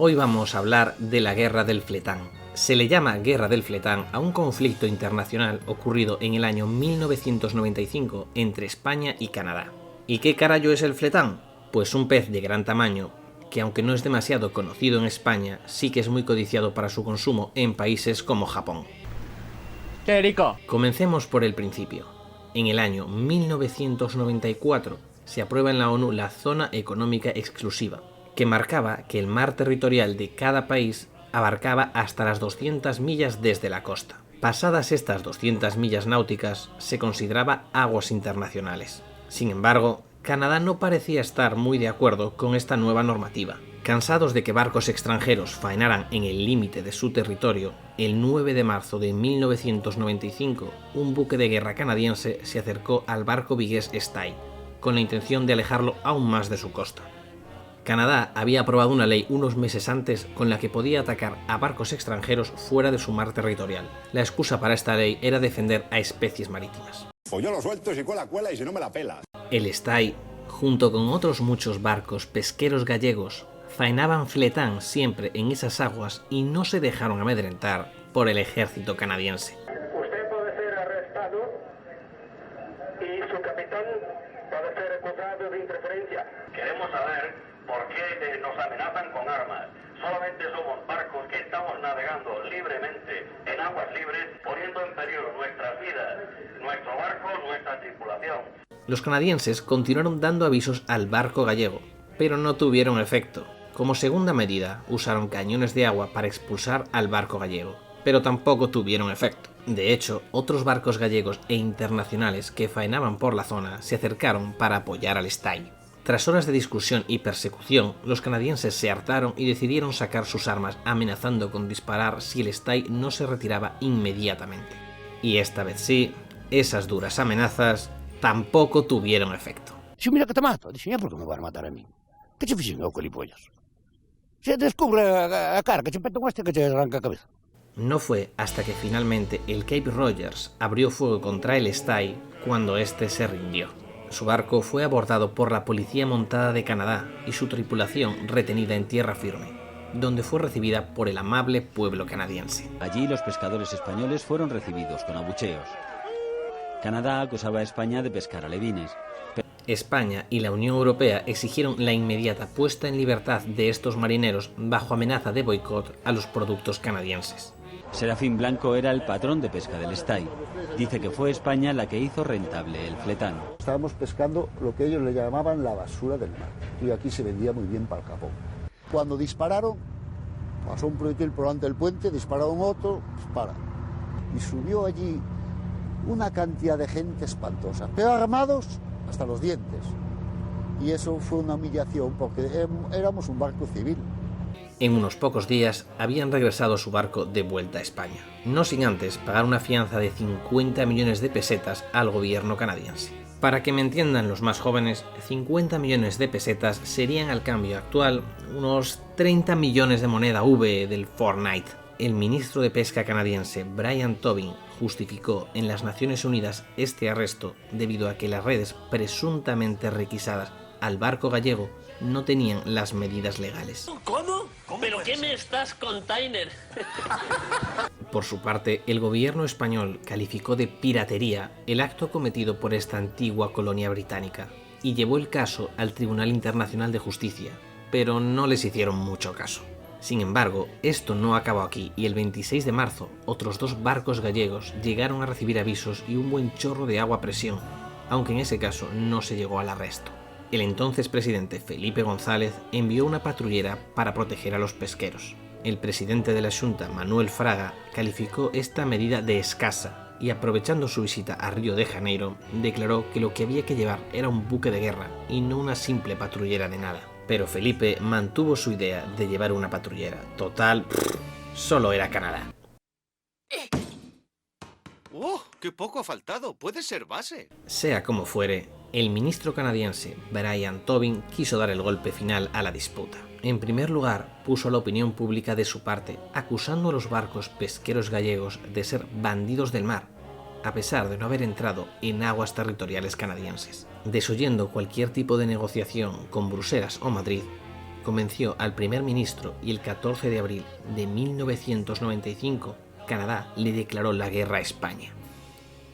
Hoy vamos a hablar de la Guerra del Fletán. Se le llama Guerra del Fletán a un conflicto internacional ocurrido en el año 1995 entre España y Canadá. ¿Y qué carajo es el fletán? Pues un pez de gran tamaño que, aunque no es demasiado conocido en España, sí que es muy codiciado para su consumo en países como Japón. ¡Qué rico! Comencemos por el principio. En el año 1994 se aprueba en la ONU la Zona Económica Exclusiva, que marcaba que el mar territorial de cada país abarcaba hasta las 200 millas desde la costa. Pasadas estas 200 millas náuticas, se consideraba aguas internacionales. Sin embargo, Canadá no parecía estar muy de acuerdo con esta nueva normativa. Cansados de que barcos extranjeros faenaran en el límite de su territorio, el 9 de marzo de 1995, un buque de guerra canadiense se acercó al barco vigués Stay, con la intención de alejarlo aún más de su costa. Canadá había aprobado una ley unos meses antes con la que podía atacar a barcos extranjeros fuera de su mar territorial. La excusa para esta ley era defender a especies marítimas. Pues yo lo suelto, si cuela, cuela, y si no me la pelas. El Stay, junto con otros muchos barcos pesqueros gallegos, faenaban fletán siempre en esas aguas y no se dejaron amedrentar por el ejército canadiense. Usted puede ser arrestado y su capitán puede ser acusado de interferencia. Queremos saber por qué nos amenazan con armas. Solamente somos barcos que estamos navegando libremente en aguas libres, poniendo en peligro nuestras vidas, nuestro barco, nuestra tripulación. Los canadienses continuaron dando avisos al barco gallego, pero no tuvieron efecto. Como segunda medida, usaron cañones de agua para expulsar al barco gallego, pero tampoco tuvieron efecto. De hecho, otros barcos gallegos e internacionales que faenaban por la zona se acercaron para apoyar al Stay. Tras horas de discusión y persecución, los canadienses se hartaron y decidieron sacar sus armas, amenazando con disparar si el Stay no se retiraba inmediatamente. Y esta vez sí, esas duras amenazas tampoco tuvieron efecto. Si mira que te mato, dice, ¿por qué me van a matar a mí? ¿Qué te fichas, colipollas? Se descubre a cara que te peta con que te arranca la cabeza. No fue hasta que finalmente el Cape Rogers abrió fuego contra el Stay cuando este se rindió. Su barco fue abordado por la Policía Montada de Canadá y su tripulación retenida en tierra firme, donde fue recibida por el amable pueblo canadiense. Allí los pescadores españoles fueron recibidos con abucheos. Canadá acusaba a España de pescar alevines. España y la Unión Europea exigieron la inmediata puesta en libertad de estos marineros bajo amenaza de boicot a los productos canadienses. Serafín Blanco era el patrón de pesca del Stay. Dice que fue España la que hizo rentable el fletán. Estábamos pescando lo que ellos le llamaban la basura del mar, y aquí se vendía muy bien para el Japón. Cuando dispararon, pasó un proyectil por delante del puente, dispararon otro, dispara. Y subió allí una cantidad de gente espantosa, pero armados hasta los dientes. Y eso fue una humillación porque éramos un barco civil. En unos pocos días habían regresado su barco de vuelta a España, no sin antes pagar una fianza de 50 millones de pesetas al gobierno canadiense. Para que me entiendan los más jóvenes, 50 millones de pesetas serían al cambio actual unos 30 millones de moneda V del Fortnite. El ministro de Pesca canadiense Brian Tobin justificó en las Naciones Unidas este arresto debido a que las redes presuntamente requisadas al barco gallego no tenían las medidas legales. ¿Cómo? ¿Pero qué me estás container? Por su parte, el gobierno español calificó de piratería el acto cometido por esta antigua colonia británica y llevó el caso al Tribunal Internacional de Justicia, pero no les hicieron mucho caso. Sin embargo, esto no acabó aquí y el 26 de marzo otros dos barcos gallegos llegaron a recibir avisos y un buen chorro de agua a presión, aunque en ese caso no se llegó al arresto. El entonces presidente Felipe González envió una patrullera para proteger a los pesqueros. El presidente de la Xunta, Manuel Fraga, calificó esta medida de escasa y, aprovechando su visita a Río de Janeiro, declaró que lo que había que llevar era un buque de guerra y no una simple patrullera de nada. Pero Felipe mantuvo su idea de llevar una patrullera. Total, solo era Canadá. ¡Oh! ¡Qué poco ha faltado! ¡Puede ser base! Sea como fuere, el ministro canadiense Brian Tobin quiso dar el golpe final a la disputa. En primer lugar, puso a la opinión pública de su parte, acusando a los barcos pesqueros gallegos de ser bandidos del mar, a pesar de no haber entrado en aguas territoriales canadienses. Desoyendo cualquier tipo de negociación con Bruselas o Madrid, convenció al primer ministro y el 14 de abril de 1995 Canadá le declaró la guerra a España.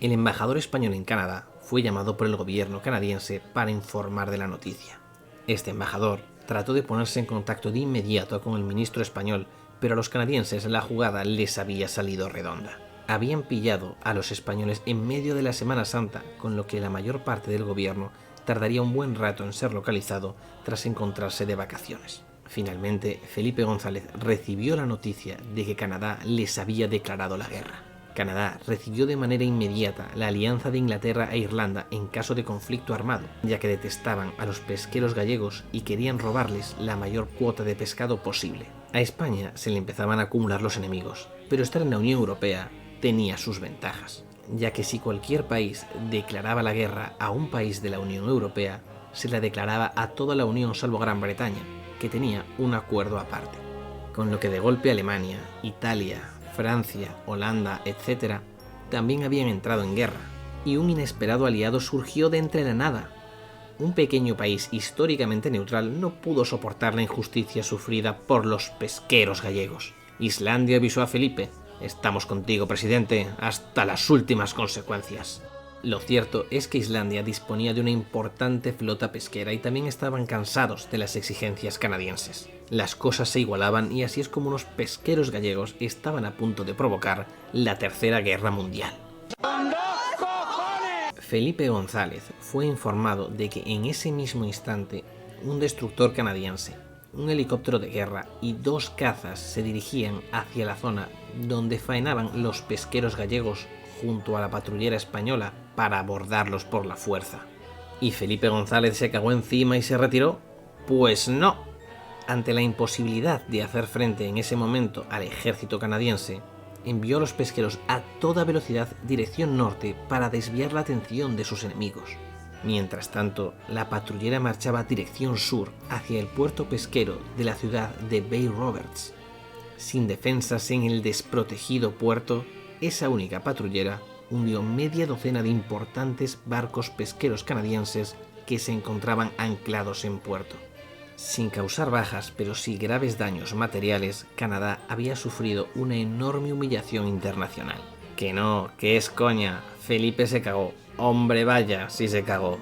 El embajador español en Canadá fue llamado por el gobierno canadiense para informar de la noticia. Este embajador trató de ponerse en contacto de inmediato con el ministro español, pero a los canadienses la jugada les había salido redonda. Habían pillado a los españoles en medio de la Semana Santa, con lo que la mayor parte del gobierno tardaría un buen rato en ser localizado tras encontrarse de vacaciones. Finalmente, Felipe González recibió la noticia de que Canadá les había declarado la guerra. Canadá recibió de manera inmediata la alianza de Inglaterra e Irlanda en caso de conflicto armado, ya que detestaban a los pesqueros gallegos y querían robarles la mayor cuota de pescado posible. A España se le empezaban a acumular los enemigos, pero estar en la Unión Europea tenía sus ventajas, ya que si cualquier país declaraba la guerra a un país de la Unión Europea, se la declaraba a toda la Unión salvo Gran Bretaña, que tenía un acuerdo aparte. Con lo que de golpe Alemania, Italia, Francia, Holanda, etc., también habían entrado en guerra, y un inesperado aliado surgió de entre la nada. Un pequeño país históricamente neutral no pudo soportar la injusticia sufrida por los pesqueros gallegos. Islandia avisó a Felipe: «Estamos contigo, presidente, hasta las últimas consecuencias». Lo cierto es que Islandia disponía de una importante flota pesquera y también estaban cansados de las exigencias canadienses. Las cosas se igualaban y así es como unos pesqueros gallegos estaban a punto de provocar la Tercera Guerra Mundial. Felipe González fue informado de que en ese mismo instante un destructor canadiense, un helicóptero de guerra y 2 cazas se dirigían hacia la zona donde faenaban los pesqueros gallegos junto a la patrullera española para abordarlos por la fuerza. ¿Y Felipe González se cagó encima y se retiró? Pues no. Ante la imposibilidad de hacer frente en ese momento al ejército canadiense, envió a los pesqueros a toda velocidad dirección norte para desviar la atención de sus enemigos. Mientras tanto, la patrullera marchaba dirección sur hacia el puerto pesquero de la ciudad de Bay Roberts. Sin defensas en el desprotegido puerto, esa única patrullera hundió media docena de importantes barcos pesqueros canadienses que se encontraban anclados en puerto. Sin causar bajas, pero sí graves daños materiales, Canadá había sufrido una enorme humillación internacional. Que no, que es coña, Felipe se cagó. Hombre vaya, sí se cagó.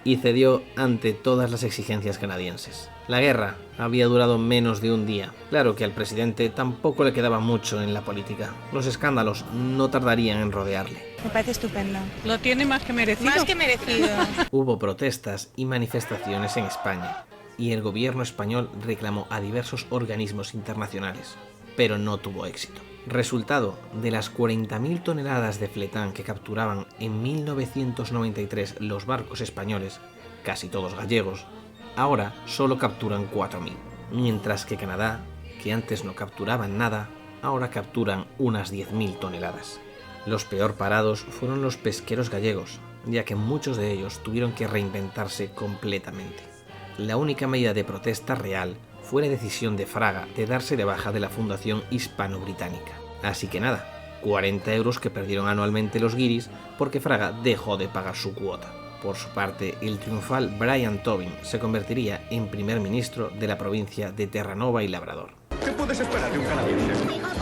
Y cedió ante todas las exigencias canadienses. La guerra había durado menos de un día. Claro que al presidente tampoco le quedaba mucho en la política. Los escándalos no tardarían en rodearle. Me parece estupendo. Lo tiene más que merecido. Más que merecido. Hubo protestas y manifestaciones en España, y el gobierno español reclamó a diversos organismos internacionales, pero no tuvo éxito. Resultado de las 40.000 toneladas de fletán que capturaban en 1993 los barcos españoles, casi todos gallegos, ahora solo capturan 4.000, mientras que Canadá, que antes no capturaban nada, ahora capturan unas 10.000 toneladas. Los peor parados fueron los pesqueros gallegos, ya que muchos de ellos tuvieron que reinventarse completamente. La única medida de protesta real fue la decisión de Fraga de darse de baja de la Fundación Hispano-Británica. Así que nada, 40 euros que perdieron anualmente los guiris porque Fraga dejó de pagar su cuota. Por su parte, el triunfal Brian Tobin se convertiría en primer ministro de la provincia de Terranova y Labrador. ¿Qué puedes esperar de un canadiense?